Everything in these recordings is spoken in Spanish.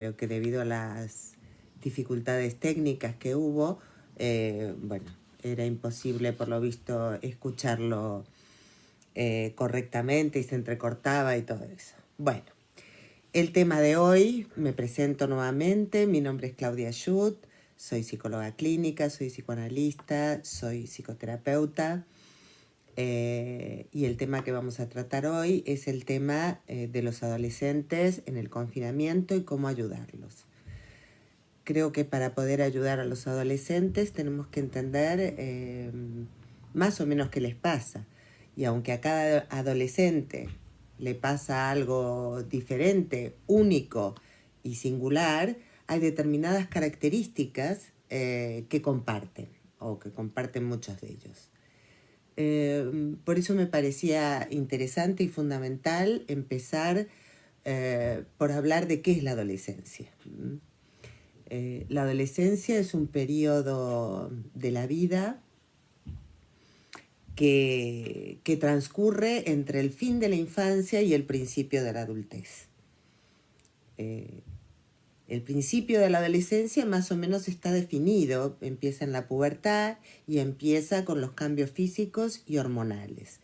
Creo que debido a las dificultades técnicas que hubo, bueno, era imposible por lo visto escucharlo correctamente y se entrecortaba y todo eso. Bueno, el tema de hoy, me presento nuevamente, mi nombre es Claudia Schut, soy psicóloga clínica, soy psicoanalista, soy psicoterapeuta. Y el tema que vamos a tratar hoy es el tema de los adolescentes en el confinamiento y cómo ayudarlos. Creo que para poder ayudar a los adolescentes tenemos que entender más o menos qué les pasa. Y aunque a cada adolescente le pasa algo diferente, único y singular, hay determinadas características que comparten o que comparten muchos de ellos. Por eso me parecía interesante y fundamental empezar por hablar de qué es la adolescencia. La adolescencia es un periodo de la vida que transcurre entre el fin de la infancia y el principio de la adultez. El principio de la adolescencia más o menos está definido, empieza en la pubertad y empieza con los cambios físicos y hormonales.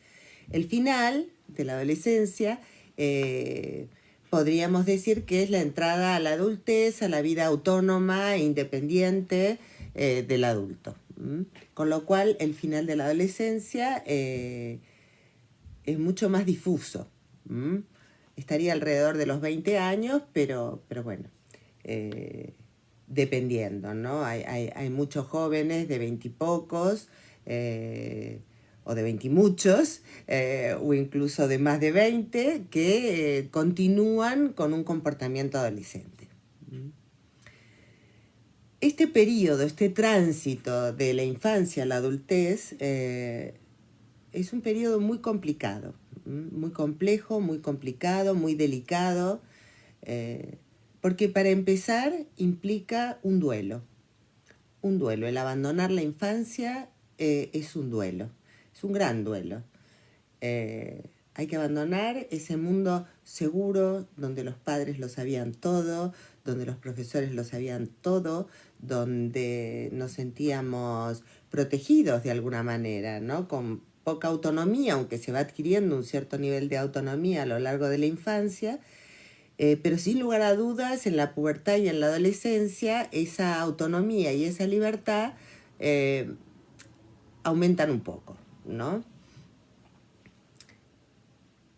El final de la adolescencia podríamos decir que es la entrada a la adultez, a la vida autónoma e independiente del adulto. Con lo cual el final de la adolescencia es mucho más difuso. Estaría alrededor de los 20 años, pero bueno, dependiendo, ¿no? Hay muchos jóvenes de 20 y pocos, o de 20 y muchos, o incluso de más de 20, que continúan con un comportamiento adolescente. Este periodo, este tránsito de la infancia a la adultez, es un periodo muy complicado, muy complejo, muy complicado, muy delicado, porque para empezar implica un duelo. Un duelo, el abandonar la infancia es un duelo, es un gran duelo. Hay que abandonar ese mundo seguro donde los padres lo sabían todo, donde los profesores lo sabían todo, donde nos sentíamos protegidos de alguna manera, ¿no? Con poca autonomía, aunque se va adquiriendo un cierto nivel de autonomía a lo largo de la infancia, pero sin lugar a dudas en la pubertad y en la adolescencia esa autonomía y esa libertad aumentan un poco, ¿no?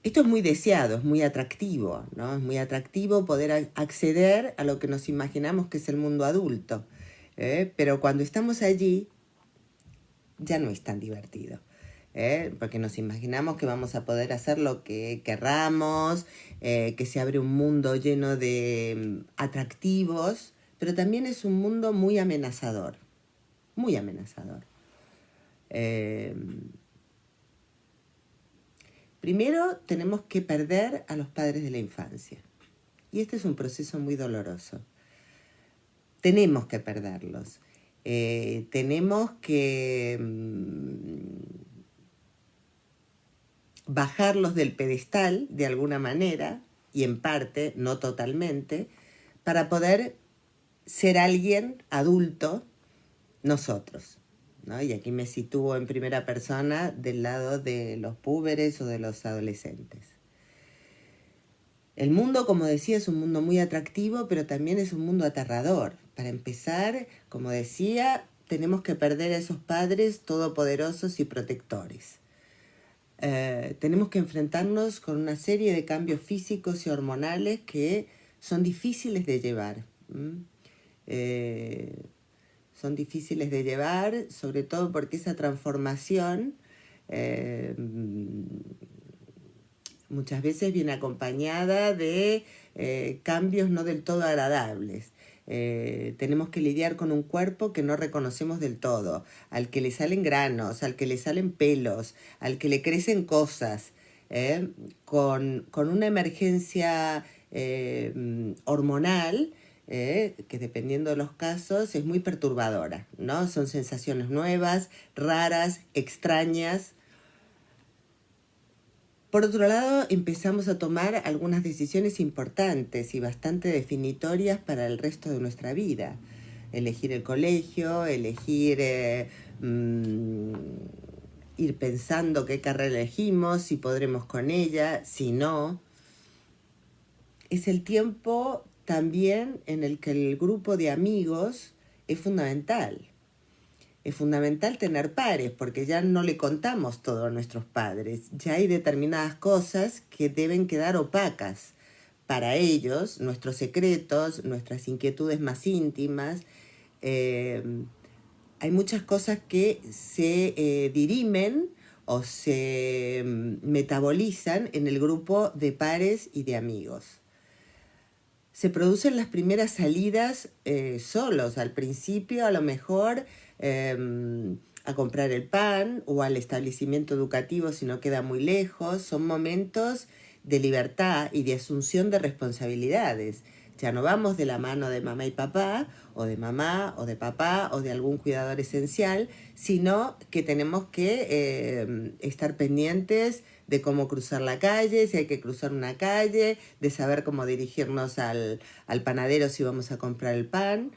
Esto es muy deseado, es muy atractivo, ¿no? Es muy atractivo poder acceder a lo que nos imaginamos que es el mundo adulto, pero cuando estamos allí ya no es tan divertido. Porque nos imaginamos que vamos a poder hacer lo que querramos, que se abre un mundo lleno de atractivos, pero también es un mundo muy amenazador, muy amenazador. Primero tenemos que perder a los padres de la infancia, y este es un proceso muy doloroso. Tenemos que perderlos, tenemos que bajarlos del pedestal de alguna manera, y en parte, no totalmente, para poder ser alguien adulto nosotros, ¿no? Y aquí me sitúo en primera persona del lado de los púberes o de los adolescentes. El mundo, como decía, es un mundo muy atractivo, pero también es un mundo aterrador. Para empezar, como decía, tenemos que perder a esos padres todopoderosos y protectores. Tenemos que enfrentarnos con una serie de cambios físicos y hormonales que son difíciles de llevar. Son difíciles de llevar, sobre todo porque esa transformación muchas veces viene acompañada de cambios no del todo agradables. Tenemos que lidiar con un cuerpo que no reconocemos del todo, al que le salen granos, al que le salen pelos, al que le crecen cosas, con una emergencia hormonal que dependiendo de los casos es muy perturbadora, ¿no? Son sensaciones nuevas, raras, extrañas. Por otro lado, empezamos a tomar algunas decisiones importantes y bastante definitorias para el resto de nuestra vida. Elegir el colegio, elegir mm, ir pensando qué carrera elegimos, si podremos con ella, si no. Es el tiempo también en el que el grupo de amigos es fundamental. Es fundamental tener pares porque ya no le contamos todo a nuestros padres. Ya hay determinadas cosas que deben quedar opacas para ellos, nuestros secretos, nuestras inquietudes más íntimas. Eh, Hay muchas cosas que se dirimen o se metabolizan en el grupo de pares y de amigos. Se producen las primeras salidas solos, al principio a lo mejor a comprar el pan o al establecimiento educativo si no queda muy lejos. Son momentos de libertad y de asunción de responsabilidades. Ya no vamos de la mano de mamá y papá, o de mamá, o de papá, o de algún cuidador esencial, sino que tenemos que estar pendientes de cómo cruzar la calle, si hay que cruzar una calle, de saber cómo dirigirnos al panadero si vamos a comprar el pan.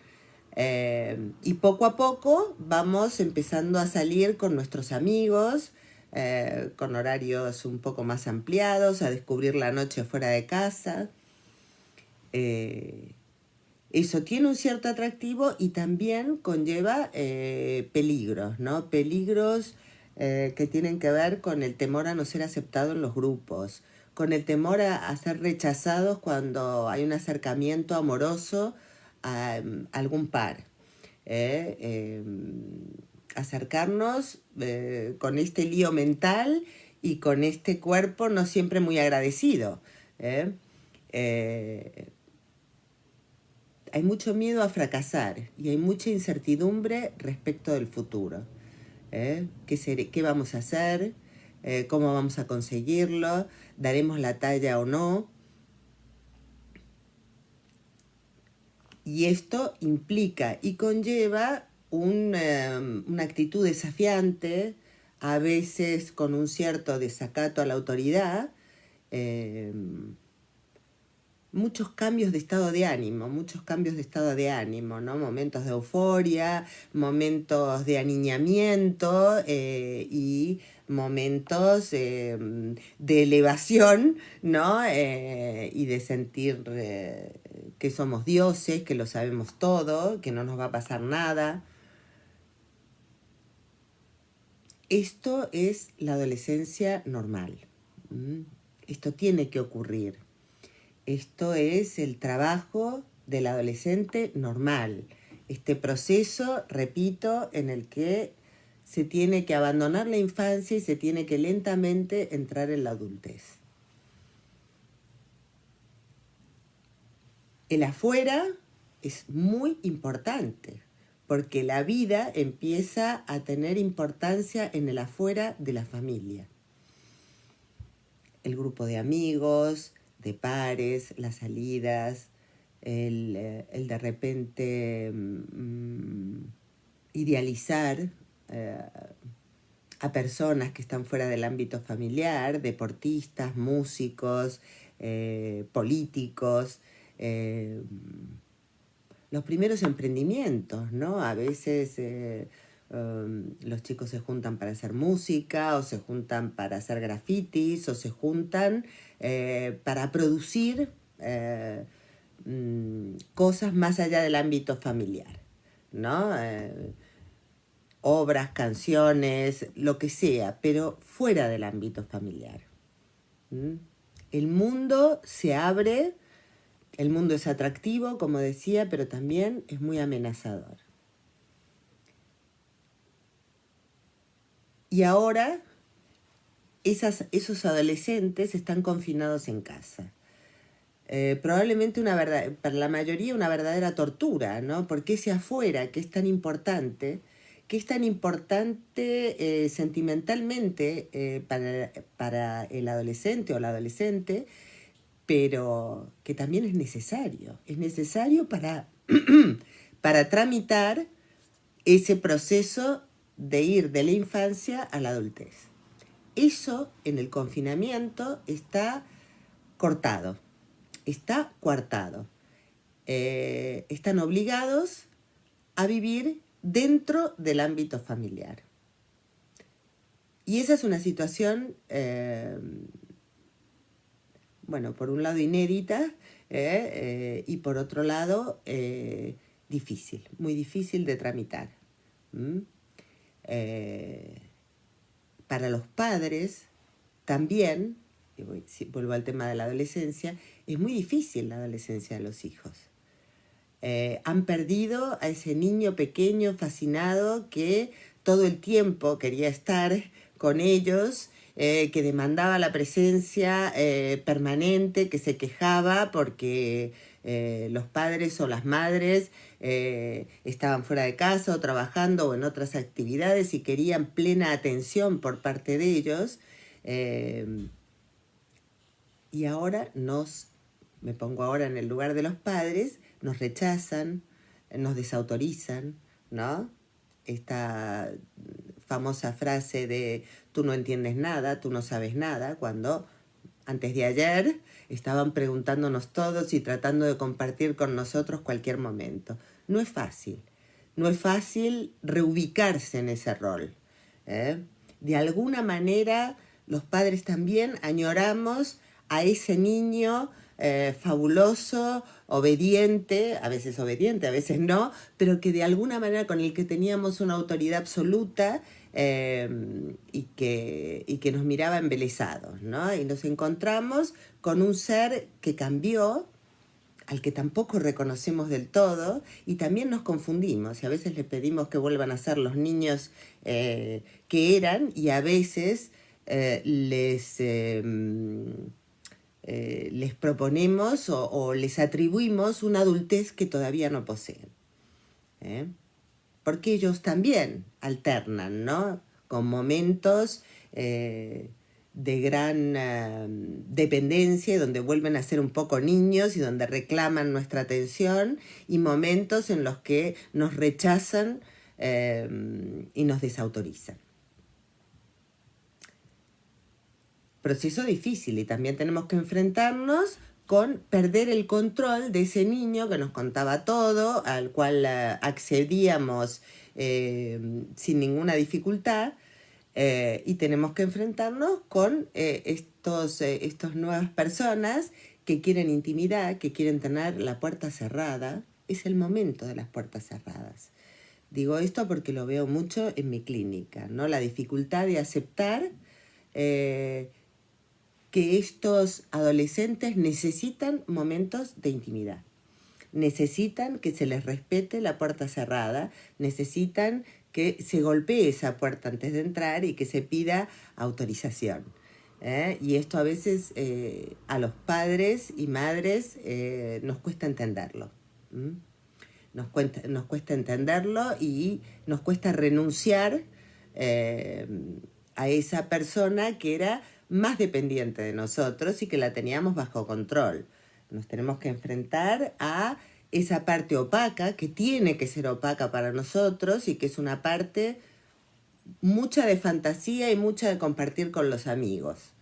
Y poco a poco vamos empezando a salir con nuestros amigos, con horarios un poco más ampliados, a descubrir la noche fuera de casa. Eso tiene un cierto atractivo y también conlleva peligros, ¿no? Peligros que tienen que ver con el temor a no ser aceptado en los grupos, con el temor a ser rechazados cuando hay un acercamiento amoroso a algún par. Acercarnos con este lío mental y con este cuerpo no siempre muy agradecido. Hay mucho miedo a fracasar y hay mucha incertidumbre respecto del futuro. ¿Qué vamos a hacer? ¿Cómo vamos a conseguirlo? ¿Daremos la talla o no? Y esto implica y conlleva una actitud desafiante, a veces con un cierto desacato a la autoridad, muchos cambios de estado de ánimo, ¿no? Momentos de euforia, momentos de aniñamiento y momentos de elevación, ¿no? Y de sentir que somos dioses, que lo sabemos todo, que no nos va a pasar nada. Esto es la adolescencia normal. Esto tiene que ocurrir. Esto es el trabajo del adolescente normal. Este proceso, repito, en el que se tiene que abandonar la infancia y se tiene que lentamente entrar en la adultez. El afuera es muy importante, porque la vida empieza a tener importancia en el afuera de la familia. El grupo de amigos, de pares, las salidas, el de repente idealizar a personas que están fuera del ámbito familiar, deportistas, músicos, políticos, los primeros emprendimientos, ¿no? A veces los chicos se juntan para hacer música, o se juntan para hacer grafitis, o se juntan para producir cosas más allá del ámbito familiar, ¿no? Obras, canciones, lo que sea, pero fuera del ámbito familiar. El mundo se abre, el mundo es atractivo, como decía, pero también es muy amenazador. Y ahora esos adolescentes están confinados en casa. Probablemente para la mayoría una verdadera tortura, ¿no? Porque ese afuera, que es tan importante, sentimentalmente para el adolescente o la adolescente, pero que también es necesario para, para tramitar ese proceso de ir de la infancia a la adultez. eso en el confinamiento está cortado, está coartado. Están obligados a vivir dentro del ámbito familiar. Y esa es una situación, bueno, por un lado inédita y por otro lado difícil, muy difícil de tramitar. Para los padres también, y vuelvo al tema de la adolescencia, es muy difícil la adolescencia de los hijos. Han perdido a ese niño pequeño, fascinado, que todo el tiempo quería estar con ellos, que demandaba la presencia permanente, que se quejaba porque los padres o las madres estaban fuera de casa o trabajando o en otras actividades y querían plena atención por parte de ellos. Y ahora me pongo ahora en el lugar de los padres, nos rechazan, nos desautorizan, ¿no? Esta famosa frase de tú no entiendes nada, tú no sabes nada, cuando antes de ayer estaban preguntándonos todos y tratando de compartir con nosotros cualquier momento. No es fácil reubicarse en ese rol. De alguna manera los padres también añoramos a ese niño fabuloso, obediente, a veces no, pero que de alguna manera con el que teníamos una autoridad absoluta y que nos miraba embelesados, ¿no? Y nos encontramos con un ser que cambió, al que tampoco reconocemos del todo, y también nos confundimos, y a veces le pedimos que vuelvan a ser los niños que eran, y a veces les proponemos o les atribuimos una adultez que todavía no poseen. Porque ellos también alternan, ¿no? Con momentos de gran dependencia y donde vuelven a ser un poco niños y donde reclaman nuestra atención, y momentos en los que nos rechazan y nos desautorizan. Proceso difícil, y también tenemos que enfrentarnos con perder el control de ese niño que nos contaba todo, al cual accedíamos sin ninguna dificultad, y tenemos que enfrentarnos con estas nuevas personas que quieren intimidad, que quieren tener la puerta cerrada. Es el momento de las puertas cerradas. Digo esto porque lo veo mucho en mi clínica, ¿no? La dificultad de aceptar que estos adolescentes necesitan momentos de intimidad. Necesitan que se les respete la puerta cerrada, necesitan que se golpee esa puerta antes de entrar y que se pida autorización. Y esto a veces a los padres y madres nos cuesta entenderlo. Nos cuesta entenderlo y nos cuesta renunciar a esa persona que era más dependiente de nosotros y que la teníamos bajo control. Nos tenemos que enfrentar a esa parte opaca, que tiene que ser opaca para nosotros y que es una parte mucha de fantasía y mucha de compartir con los amigos.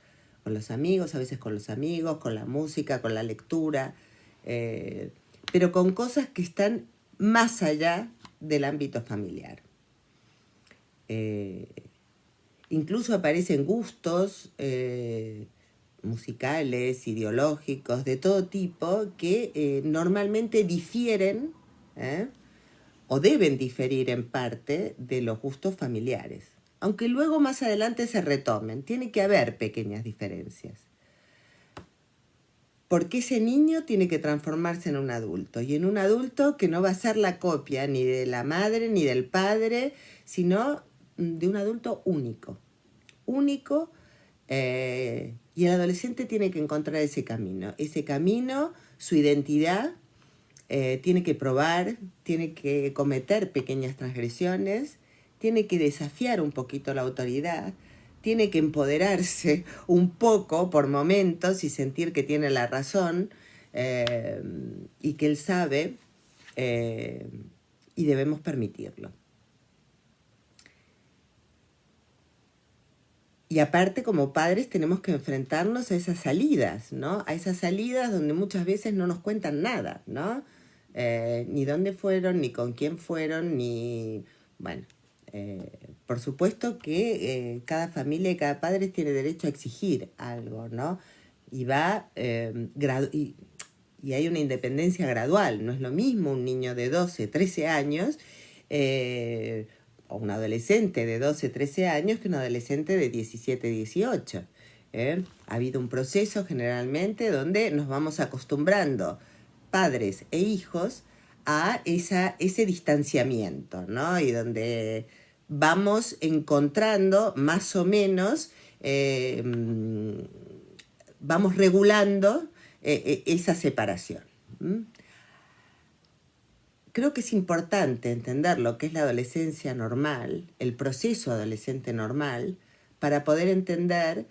Con los amigos, a veces con los amigos, con la música, con la lectura, pero con cosas que están más allá del ámbito familiar. Incluso aparecen gustos musicales, ideológicos, de todo tipo, que normalmente difieren o deben diferir en parte de los gustos familiares. Aunque luego más adelante se retomen, tiene que haber pequeñas diferencias. Porque ese niño tiene que transformarse en un adulto, y en un adulto que no va a ser la copia ni de la madre ni del padre, sino de un adulto único, y el adolescente tiene que encontrar ese camino, su identidad, tiene que probar, tiene que cometer pequeñas transgresiones, tiene que desafiar un poquito la autoridad, tiene que empoderarse un poco por momentos y sentir que tiene la razón y que él sabe y debemos permitirlo. Y aparte, como padres, tenemos que enfrentarnos a esas salidas, ¿no? A esas salidas donde muchas veces no nos cuentan nada, ¿no? Ni dónde fueron, ni con quién fueron, ni... Bueno, por supuesto que cada familia y cada padre tiene derecho a exigir algo, ¿no? Y va... y hay una independencia gradual, no es lo mismo un niño de 12, 13 años o un adolescente de 12, 13 años que un adolescente de 17, 18. Ha habido un proceso generalmente donde nos vamos acostumbrando, padres e hijos, a ese distanciamiento, ¿no? Y donde vamos encontrando más o menos, vamos regulando esa separación. Creo que es importante entender lo que es la adolescencia normal, el proceso adolescente normal, para poder entender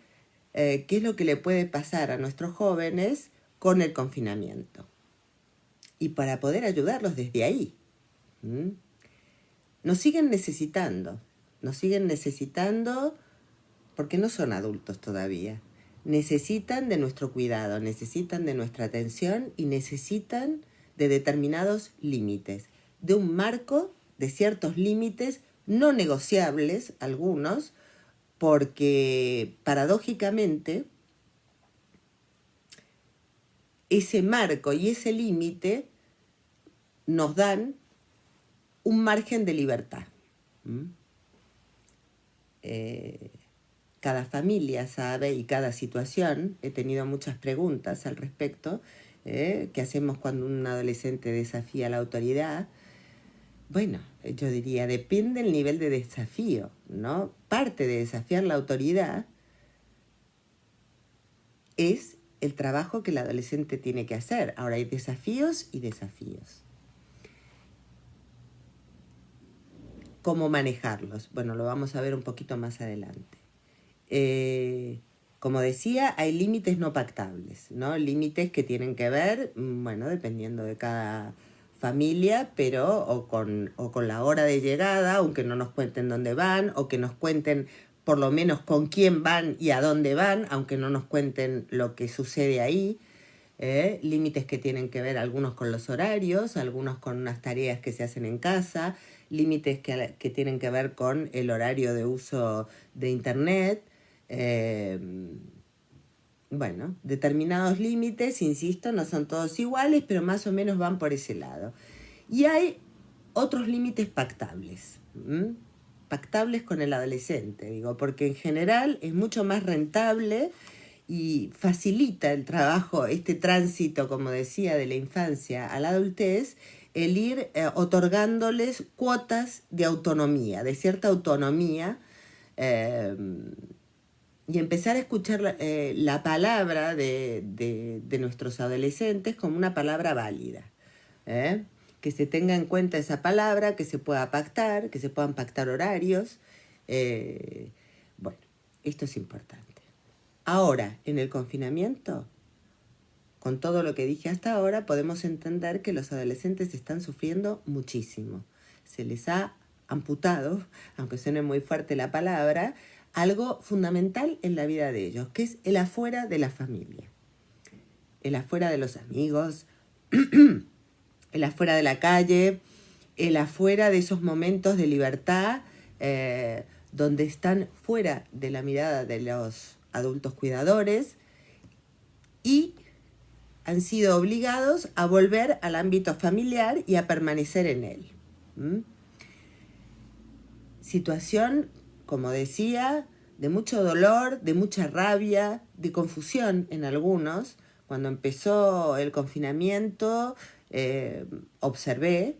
qué es lo que le puede pasar a nuestros jóvenes con el confinamiento y para poder ayudarlos desde ahí. Nos siguen necesitando porque no son adultos todavía. Necesitan de nuestro cuidado, necesitan de nuestra atención y necesitan de determinados límites, de un marco, de ciertos límites no negociables, algunos, porque paradójicamente ese marco y ese límite nos dan un margen de libertad. Cada familia sabe y cada situación, he tenido muchas preguntas al respecto, ¿qué hacemos cuando un adolescente desafía la autoridad? Bueno, yo diría, depende del nivel de desafío, ¿no? Parte de desafiar la autoridad es el trabajo que el adolescente tiene que hacer. Ahora hay desafíos y desafíos. ¿Cómo manejarlos? Bueno, lo vamos a ver un poquito más adelante. Como decía, hay límites no pactables, ¿no? Límites que tienen que ver, bueno, dependiendo de cada familia, pero o con la hora de llegada, aunque no nos cuenten dónde van, o que nos cuenten por lo menos con quién van y a dónde van, aunque no nos cuenten lo que sucede ahí. Límites que tienen que ver algunos con los horarios, algunos con unas tareas que se hacen en casa, límites que tienen que ver con el horario de uso de internet. Bueno, determinados límites, insisto, no son todos iguales, pero más o menos van por ese lado. Y hay otros límites pactables, pactables con el adolescente, digo, porque en general es mucho más rentable y facilita el trabajo, este tránsito, como decía, de la infancia a la adultez, el ir otorgándoles cuotas de autonomía, de cierta autonomía, y empezar a escuchar la palabra de nuestros adolescentes como una palabra válida. Que se tenga en cuenta esa palabra, que se pueda pactar, que se puedan pactar horarios. Bueno, esto es importante. Ahora, en el confinamiento, con todo lo que dije hasta ahora, podemos entender que los adolescentes están sufriendo muchísimo. Se les ha amputado, aunque suene muy fuerte la palabra, algo fundamental en la vida de ellos, que es el afuera de la familia, el afuera de los amigos, el afuera de la calle, el afuera de esos momentos de libertad donde están fuera de la mirada de los adultos cuidadores y han sido obligados a volver al ámbito familiar y a permanecer en él. Situación, como decía, de mucho dolor, de mucha rabia, de confusión en algunos. Cuando empezó el confinamiento, observé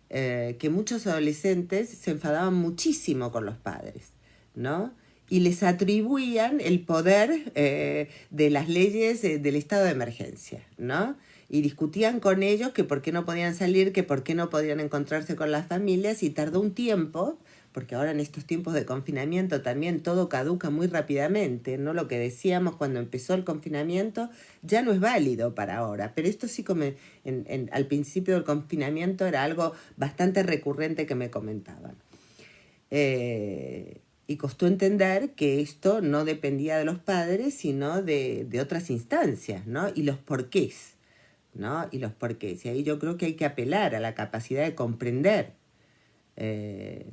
que muchos adolescentes se enfadaban muchísimo con los padres, ¿no? Y les atribuían el poder de las leyes del estado de emergencia, ¿no? Y discutían con ellos que por qué no podían salir, que por qué no podían encontrarse con las familias, y tardó un tiempo, porque ahora en estos tiempos de confinamiento también todo caduca muy rápidamente, ¿no? Lo que decíamos cuando empezó el confinamiento ya no es válido para ahora, pero esto sí como al principio del confinamiento era algo bastante recurrente que me comentaban. Y costó entender que esto no dependía de los padres, sino de otras instancias, ¿no? Y los porqués, ¿no? Y los porqués. Y ahí yo creo que hay que apelar a la capacidad de comprender eh,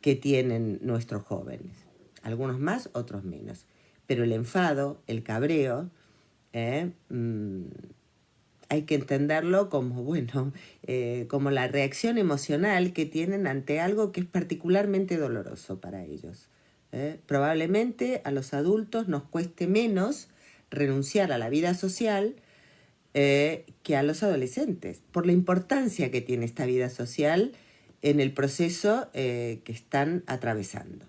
que tienen nuestros jóvenes. Algunos más, otros menos. Pero el enfado, el cabreo, ¿eh? Hay que entenderlo como, bueno, como la reacción emocional que tienen ante algo que es particularmente doloroso para ellos. Probablemente a los adultos nos cueste menos renunciar a la vida social que a los adolescentes, por la importancia que tiene esta vida social en el proceso que están atravesando.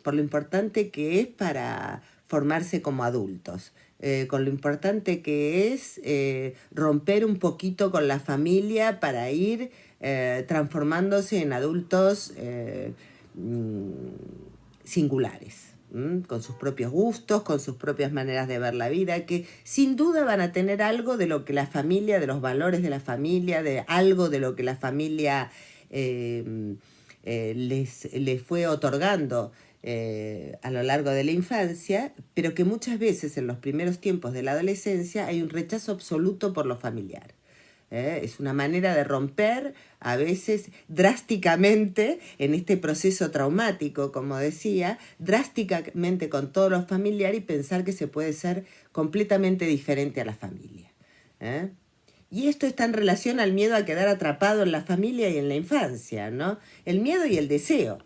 Por lo importante que es para formarse como adultos, con lo importante que es romper un poquito con la familia para ir transformándose en adultos singulares, con sus propios gustos, con sus propias maneras de ver la vida, que sin duda van a tener algo de lo que la familia, de los valores de la familia, de algo de lo que la familia les fue otorgando a lo largo de la infancia, pero que muchas veces en los primeros tiempos de la adolescencia hay un rechazo absoluto por lo familiar. Es una manera de romper a veces drásticamente en este proceso traumático, como decía, drásticamente con todo lo familiar y pensar que se puede ser completamente diferente a la familia. Y esto está en relación al miedo a quedar atrapado en la familia y en la infancia, ¿no? El miedo y el deseo,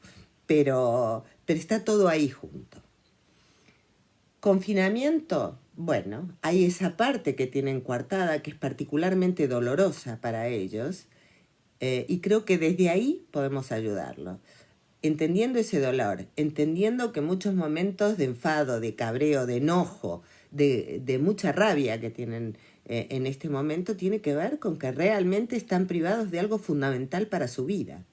pero está todo ahí junto. Confinamiento, bueno, hay esa parte que tienen coartada que es particularmente dolorosa para ellos y creo que desde ahí podemos ayudarlo. Entendiendo ese dolor, entendiendo que muchos momentos de enfado, de cabreo, de enojo, de mucha rabia que tienen en este momento tiene que ver con que realmente están privados de algo fundamental para su vida.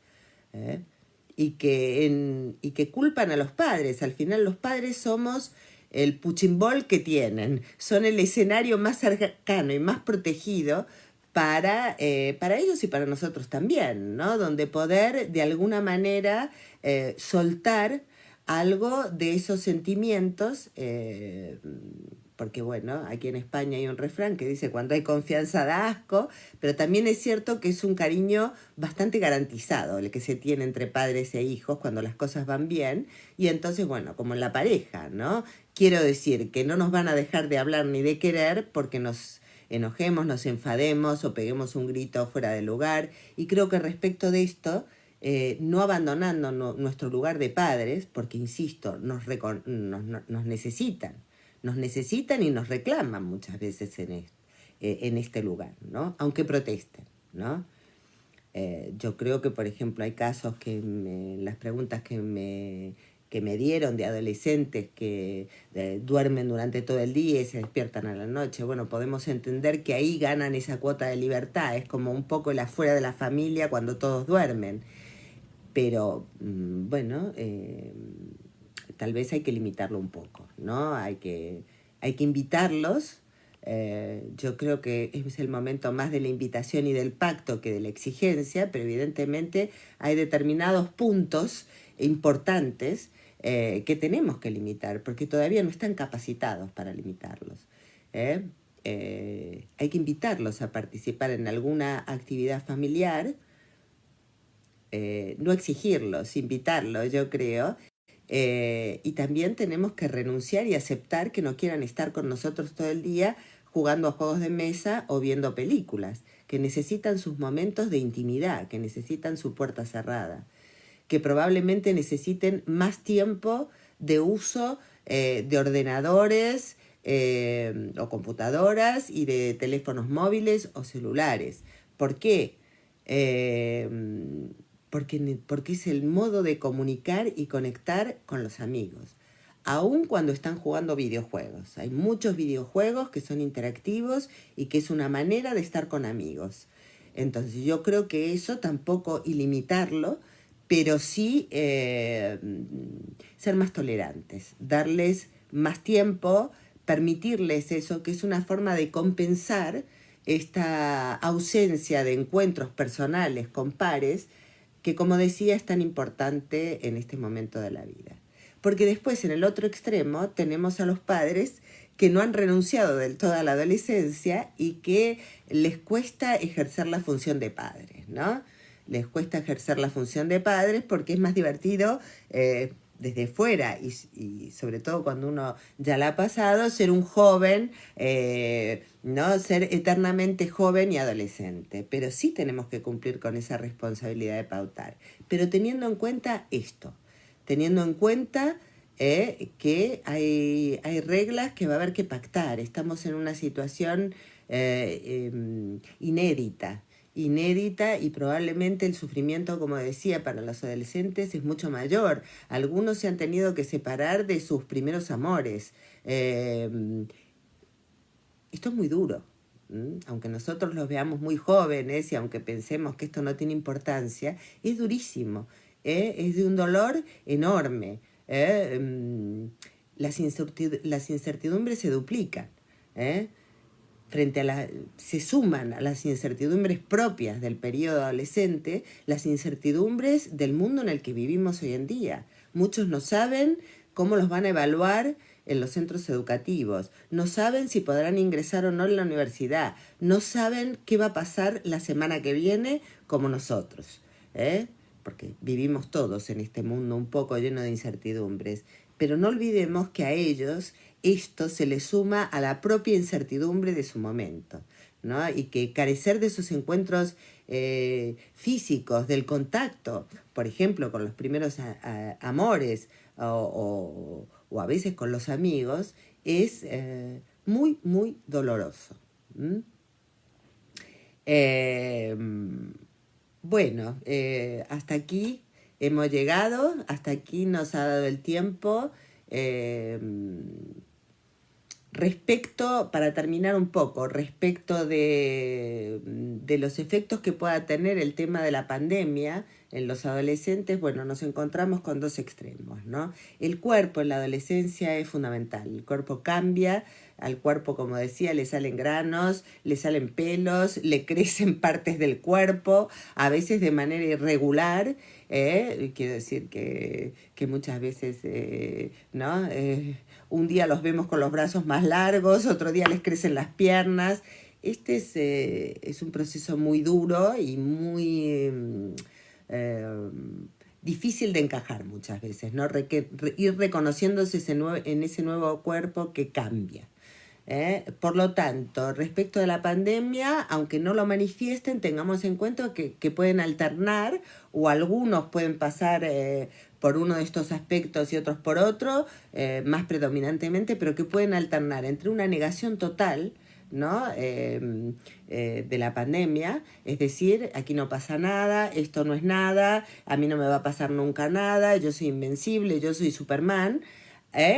Y que culpan a los padres. Al final los padres somos el puchimbol que tienen, son el escenario más cercano y más protegido para ellos y para nosotros también, ¿no? Donde poder de alguna manera soltar algo de esos sentimientos, porque bueno, aquí en España hay un refrán que dice cuando hay confianza da asco, pero también es cierto que es un cariño bastante garantizado el que se tiene entre padres e hijos cuando las cosas van bien, y entonces bueno, como en la pareja, ¿no? Quiero decir que no nos van a dejar de hablar ni de querer porque nos enojemos, nos enfademos o peguemos un grito fuera del lugar, y creo que respecto de esto, no abandonando nuestro lugar de padres, porque insisto, nos necesitan y nos reclaman muchas veces en este lugar, ¿no? Aunque protesten, ¿no? Yo creo que, por ejemplo, hay casos las preguntas que me dieron de adolescentes que duermen durante todo el día y se despiertan a la noche. Bueno, podemos entender que ahí ganan esa cuota de libertad. Es como un poco el afuera de la familia cuando todos duermen. Pero, bueno, tal vez hay que limitarlo un poco, ¿no? Hay que invitarlos. Yo creo que es el momento más de la invitación y del pacto que de la exigencia, pero evidentemente hay determinados puntos importantes que tenemos que limitar, porque todavía no están capacitados para limitarlos. Hay que invitarlos a participar en alguna actividad familiar, no exigirlos, invitarlos, yo creo. Y también tenemos que renunciar y aceptar que no quieran estar con nosotros todo el día jugando a juegos de mesa o viendo películas, que necesitan sus momentos de intimidad, que necesitan su puerta cerrada, que probablemente necesiten más tiempo de uso de ordenadores o computadoras y de teléfonos móviles o celulares. ¿Por qué? Porque es el modo de comunicar y conectar con los amigos, aun cuando están jugando videojuegos. Hay muchos videojuegos que son interactivos y que es una manera de estar con amigos. Entonces yo creo que eso tampoco ilimitarlo, pero sí ser más tolerantes, darles más tiempo, permitirles eso, que es una forma de compensar esta ausencia de encuentros personales con pares que como decía es tan importante en este momento de la vida. Porque después en el otro extremo tenemos a los padres que no han renunciado del todo a la adolescencia y que les cuesta ejercer la función de padres, ¿no? Les cuesta ejercer la función de padres porque es más divertido desde fuera y sobre todo cuando uno ya la ha pasado, ser un joven, ¿no? Ser eternamente joven y adolescente. Pero sí tenemos que cumplir con esa responsabilidad de pautar. Pero teniendo en cuenta esto, teniendo en cuenta que hay reglas que va a haber que pactar. Estamos en una situación inédita y probablemente el sufrimiento, como decía, para los adolescentes es mucho mayor. Algunos se han tenido que separar de sus primeros amores. Esto es muy duro. Aunque nosotros los veamos muy jóvenes y aunque pensemos que esto no tiene importancia, es durísimo. Es de un dolor enorme. Las incertidumbres se duplican. Se suman a las incertidumbres propias del periodo adolescente, las incertidumbres del mundo en el que vivimos hoy en día. Muchos no saben cómo los van a evaluar en los centros educativos, no saben si podrán ingresar o no en la universidad, no saben qué va a pasar la semana que viene como nosotros, porque vivimos todos en este mundo un poco lleno de incertidumbres. Pero no olvidemos que a ellos esto se les suma a la propia incertidumbre de su momento, ¿no? Y que carecer de sus encuentros físicos, del contacto, por ejemplo, con los primeros amores o a veces con los amigos, es muy, muy doloroso. Bueno, hasta aquí hemos llegado, hasta aquí nos ha dado el tiempo. Respecto, para terminar un poco, respecto de los efectos que pueda tener el tema de la pandemia en los adolescentes, bueno, nos encontramos con dos extremos, ¿no? El cuerpo en la adolescencia es fundamental, el cuerpo cambia, al cuerpo, como decía, le salen granos, le salen pelos, le crecen partes del cuerpo, a veces de manera irregular, quiero decir que muchas veces, ¿no? Un día los vemos con los brazos más largos, otro día les crecen las piernas. Este es un proceso muy duro y muy difícil de encajar muchas veces, ¿no? Ir reconociéndose en ese nuevo cuerpo que cambia. Por lo tanto, respecto de la pandemia, aunque no lo manifiesten, tengamos en cuenta que pueden alternar o algunos pueden pasar por uno de estos aspectos y otros por otro, más predominantemente, pero que pueden alternar entre una negación total, ¿no? De la pandemia, es decir, aquí no pasa nada, esto no es nada, a mí no me va a pasar nunca nada, yo soy invencible, yo soy Superman,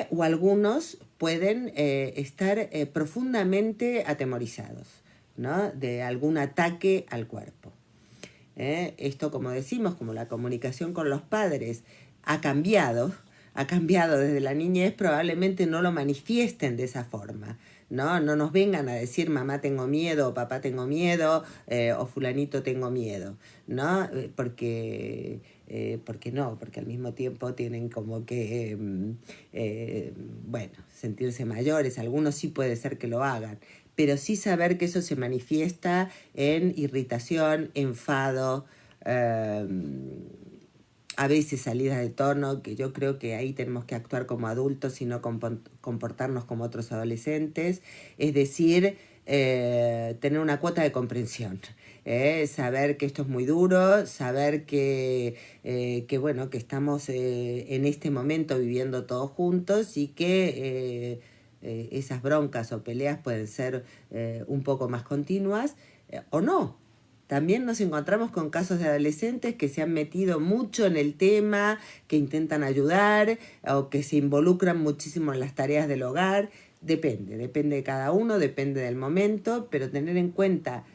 o algunos pueden estar profundamente atemorizados, ¿no? De algún ataque al cuerpo. Esto, como decimos, como la comunicación con los padres ha cambiado desde la niñez, probablemente no lo manifiesten de esa forma. No nos vengan a decir mamá tengo miedo, o papá tengo miedo, o fulanito tengo miedo, ¿no? Porque no, porque al mismo tiempo tienen como que, bueno, sentirse mayores, algunos sí puede ser que lo hagan, pero sí saber que eso se manifiesta en irritación, enfado, a veces salida de tono, que yo creo que ahí tenemos que actuar como adultos y no comportarnos como otros adolescentes, es decir, tener una cuota de comprensión, saber que esto es muy duro, saber que bueno, que estamos en este momento viviendo todos juntos y que esas broncas o peleas pueden ser un poco más continuas o no. También nos encontramos con casos de adolescentes que se han metido mucho en el tema, que intentan ayudar o que se involucran muchísimo en las tareas del hogar. Depende de cada uno, depende del momento, pero tener en cuenta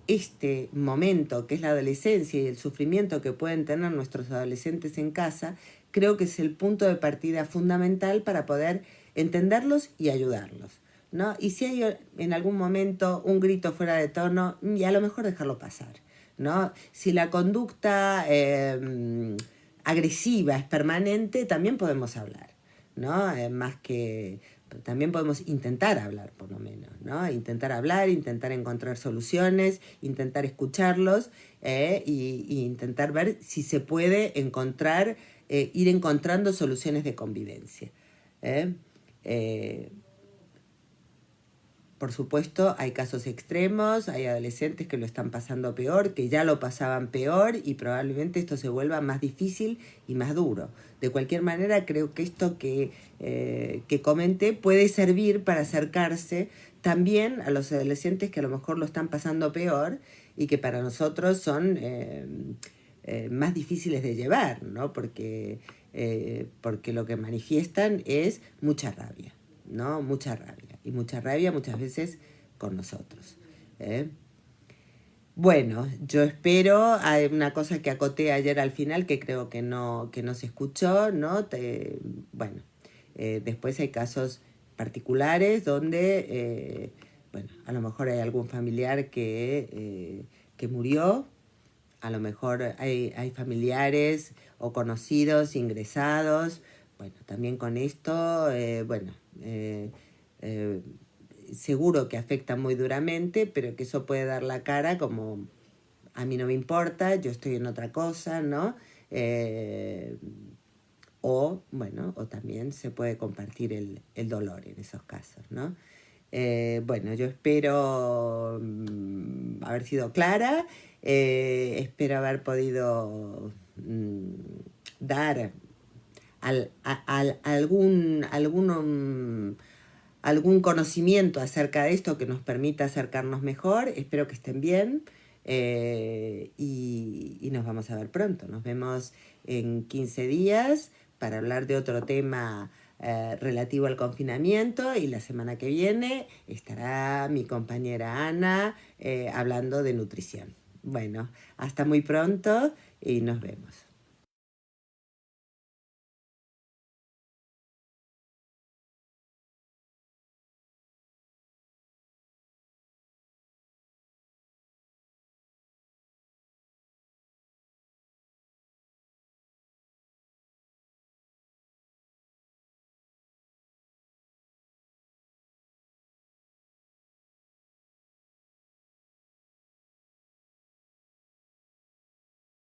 este momento que es la adolescencia y el sufrimiento que pueden tener nuestros adolescentes en casa, creo que es el punto de partida fundamental para poder entenderlos y ayudarlos, ¿no? Y si hay en algún momento un grito fuera de tono, y a lo mejor dejarlo pasar, ¿no? Si la conducta agresiva es permanente, también podemos hablar, ¿no? Más que... También podemos intentar hablar, por lo menos, ¿no? Intentar hablar, intentar encontrar soluciones, intentar escucharlos y intentar ver si se puede encontrar, ir encontrando soluciones de convivencia. Por supuesto, hay casos extremos, hay adolescentes que lo están pasando peor, que ya lo pasaban peor y probablemente esto se vuelva más difícil y más duro. De cualquier manera, creo que esto que comenté puede servir para acercarse también a los adolescentes que a lo mejor lo están pasando peor y que para nosotros son más difíciles de llevar, ¿no? Porque lo que manifiestan es mucha rabia, ¿no? Mucha rabia. Y mucha rabia muchas veces con nosotros. Bueno, yo espero, hay una cosa que acoté ayer al final que creo que no se escuchó, ¿no? Bueno, después hay casos particulares donde, bueno, a lo mejor hay algún familiar que murió, a lo mejor hay familiares o conocidos ingresados. Bueno, también con esto, seguro que afecta muy duramente, pero que eso puede dar la cara como a mí no me importa, yo estoy en otra cosa, ¿no? O también se puede compartir el dolor en esos casos, ¿no? Bueno, yo espero haber sido clara, espero haber podido dar algún conocimiento acerca de esto que nos permita acercarnos mejor. Espero que estén bien y nos vamos a ver pronto. Nos vemos en 15 días para hablar de otro tema relativo al confinamiento y la semana que viene estará mi compañera Ana hablando de nutrición. Bueno, hasta muy pronto y nos vemos.